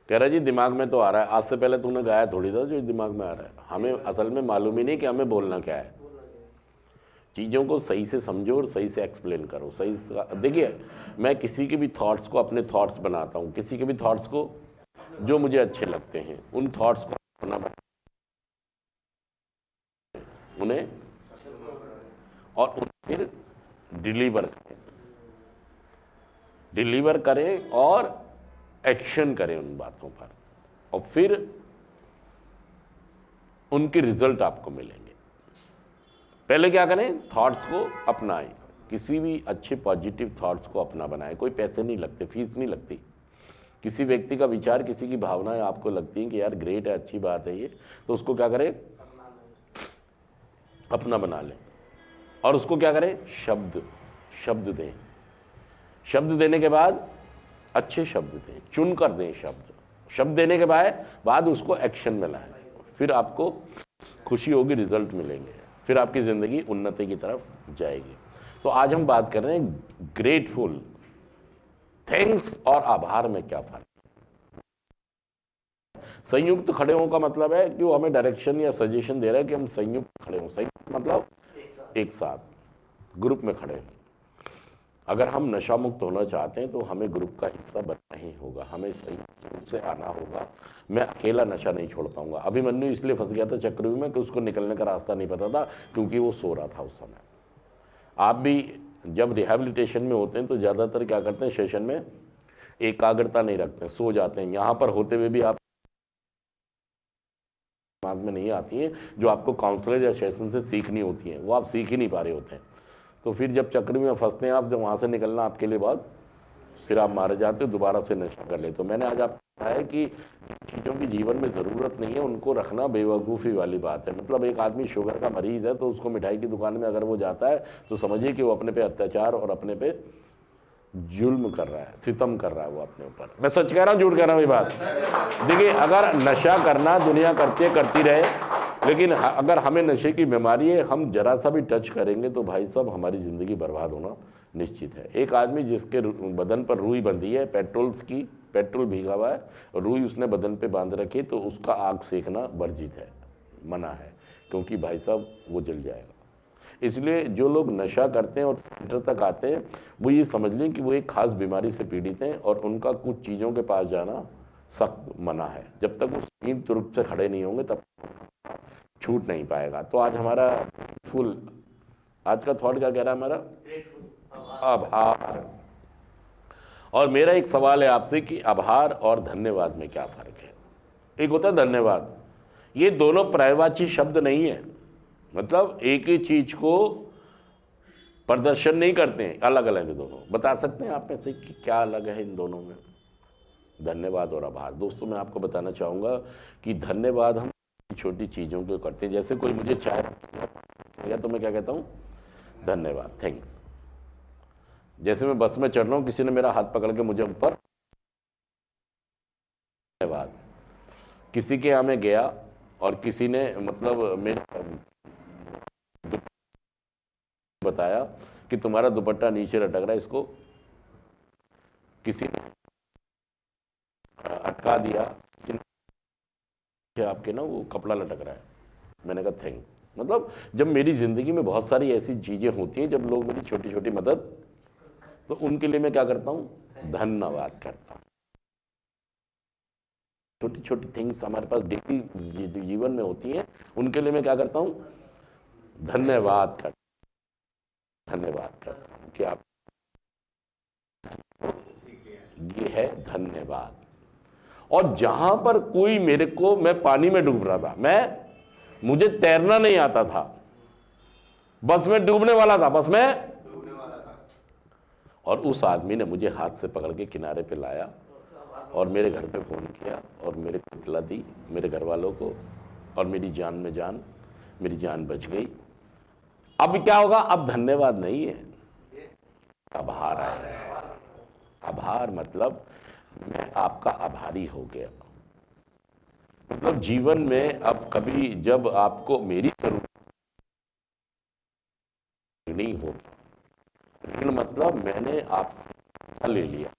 कह रहा जी दिमाग में तो आ रहा है, आज से पहले तूने गाया थोड़ी था जो दिमाग में आ रहा है। हमें असल में मालूम ही नहीं कि हमें बोलना क्या है। चीज़ों को सही से समझो और सही से एक्सप्लेन करो। सही से देखिए, मैं किसी के भी थॉट्स को अपने थॉट्स बनाता हूँ, किसी के भी थॉट्स को जो मुझे अच्छे लगते हैं उन थॉट्स को अपना उन्हें और उन्हें फिर डिलीवर करें और एक्शन करें उन बातों पर, और फिर उनके रिजल्ट आपको मिलेंगे। पहले क्या करें, थॉट्स को अपनाएं, किसी भी अच्छे पॉजिटिव थॉट्स को अपना बनाएं। कोई पैसे नहीं लगते, फीस नहीं लगती। किसी व्यक्ति का विचार, किसी की भावनाएं आपको लगती हैं कि यार ग्रेट है, अच्छी बात है ये, तो उसको क्या करें, अपना बना लें। और उसको क्या करें, शब्द दें। शब्द देने के बाद अच्छे शब्द दें, चुन कर दें शब्द देने के बाद उसको एक्शन में लाएं। फिर आपको खुशी होगी, रिजल्ट मिलेंगे, फिर आपकी ज़िंदगी उन्नति की तरफ जाएगी। तो आज हम बात कर रहे हैं ग्रेटफुल, थैंक्स और आभार में क्या फर्क। संयुक्त खड़े हों का मतलब है कि वो हमें डायरेक्शन या सजेशन दे रहा है कि हम संयुक्त खड़े हों। संयुक्त मतलब एक साथ ग्रुप में खड़े हों। अगर हम नशा मुक्त होना चाहते हैं तो हमें ग्रुप का हिस्सा बनना ही होगा, हमें संयुक्त रूप से आना होगा। मैं अकेला नशा नहीं छोड़ पाऊंगा। अभिमन्यु इसलिए फंस गया था चक्रव्यूह में कि उसको निकलने का रास्ता नहीं पता था, क्योंकि वो सो रहा था उस समय। आप भी जब रिहैबिलिटेशन में होते हैं तो ज़्यादातर क्या करते हैं, सेशन में एकाग्रता नहीं रखते, सो जाते हैं। यहाँ पर होते हुए भी आप दिमाग में नहीं आती हैं जो आपको काउंसलर या सेशन से सीखनी होती हैं, वो आप सीख ही नहीं पा रहे होते हैं। तो फिर जब चक्र में फंसते हैं आप, जब वहाँ से निकलना आपके लिए बहुत, फिर आप मारे जाते हो, दोबारा से नशा कर ले। तो मैंने आज आपको बताया है कि चीज़ों की जीवन में ज़रूरत नहीं है, उनको रखना बेवकूफ़ी वाली बात है। मतलब एक आदमी शुगर का मरीज़ है तो उसको मिठाई की दुकान में अगर वो जाता है तो समझिए कि वो अपने पे अत्याचार और अपने पे जुल्म कर रहा है, सितम कर रहा है वो अपने ऊपर। मैं सच कह रहा हूँ, झूठ कह रहा हूँ ये बात। देखिए, अगर नशा करना दुनिया करती रहे, लेकिन अगर हमें नशे की बीमारी है, हम जरा सा भी टच करेंगे तो भाई साहब हमारी ज़िंदगी बर्बाद होना निश्चित है। एक आदमी जिसके बदन पर रुई बंधी है, पेट्रोल भीगा हुआ है, रुई उसने बदन पे बांध रखी, तो उसका आग सेकना वर्जित है, मना है, क्योंकि भाई साहब वो जल जाएगा। इसलिए जो लोग नशा करते हैं और सेंटर तक आते हैं, वो ये समझ लें कि वो एक खास बीमारी से पीड़ित हैं और उनका कुछ चीज़ों के पास जाना सख्त मना है। जब तक वो संयुक्त रूप से खड़े नहीं होंगे तब छूट नहीं पाएगा। तो आज हमारा फुल, आज का थॉट क्या कह रहा है हमारा, आभार। और मेरा एक सवाल है आपसे कि आभार और धन्यवाद में क्या फर्क है। एक होता है धन्यवाद, ये दोनों पर्यायवाची शब्द नहीं है, मतलब एक ही चीज को प्रदर्शन नहीं करते हैं, अलग अलग है दोनों। बता सकते हैं आप में से कि क्या अलग है इन दोनों में, धन्यवाद और आभार। दोस्तों, मैं आपको बताना चाहूँगा कि धन्यवाद हम छोटी चीज़ों को करते हैं। जैसे कोई मुझे चाय या तो मैं क्या कहता हूँ, धन्यवाद, थैंक्स। जैसे मैं बस में चढ़ रहा हूँ, किसी ने मेरा हाथ पकड़ के मुझे ऊपर, धन्यवाद। किसी के यहाँ मैं गया और किसी ने मतलब मेरे बताया कि तुम्हारा दुपट्टा नीचे लटक रहा है, इसको किसी ने अटका दिया, आपके ना वो कपड़ा लटक रहा है, मैंने कहा थैंक्स। मतलब जब मेरी ज़िंदगी में बहुत सारी ऐसी चीज़ें होती हैं, जब लोग मेरी छोटी छोटी मदद, तो उनके लिए मैं क्या करता हूँ, धन्यवाद करता हूँ। छोटी छोटी थिंग्स हमारे पास डेली जीवन में होती हैं, उनके लिए मैं क्या करता हूँ, धन्यवाद करता हूँ कि आप, ये है धन्यवाद। और जहां पर कोई मेरे को, मैं पानी में डूब रहा था, मुझे तैरना नहीं आता था, बस में डूबने वाला था, और उस आदमी ने मुझे हाथ से पकड़ के किनारे पे लाया और मेरे घर पे फ़ोन किया और मेरे को इत्तला दी, मेरे घर वालों को, और मेरी जान में जान, मेरी जान बच गई। अब क्या होगा, अब धन्यवाद नहीं है, आभार आएगा। आभार मतलब मैं आपका आभारी हो गया। मतलब जीवन में अब कभी जब आपको मेरी जरूरत नहीं होगी, ऋण मतलब मैंने आपसे ले लिया,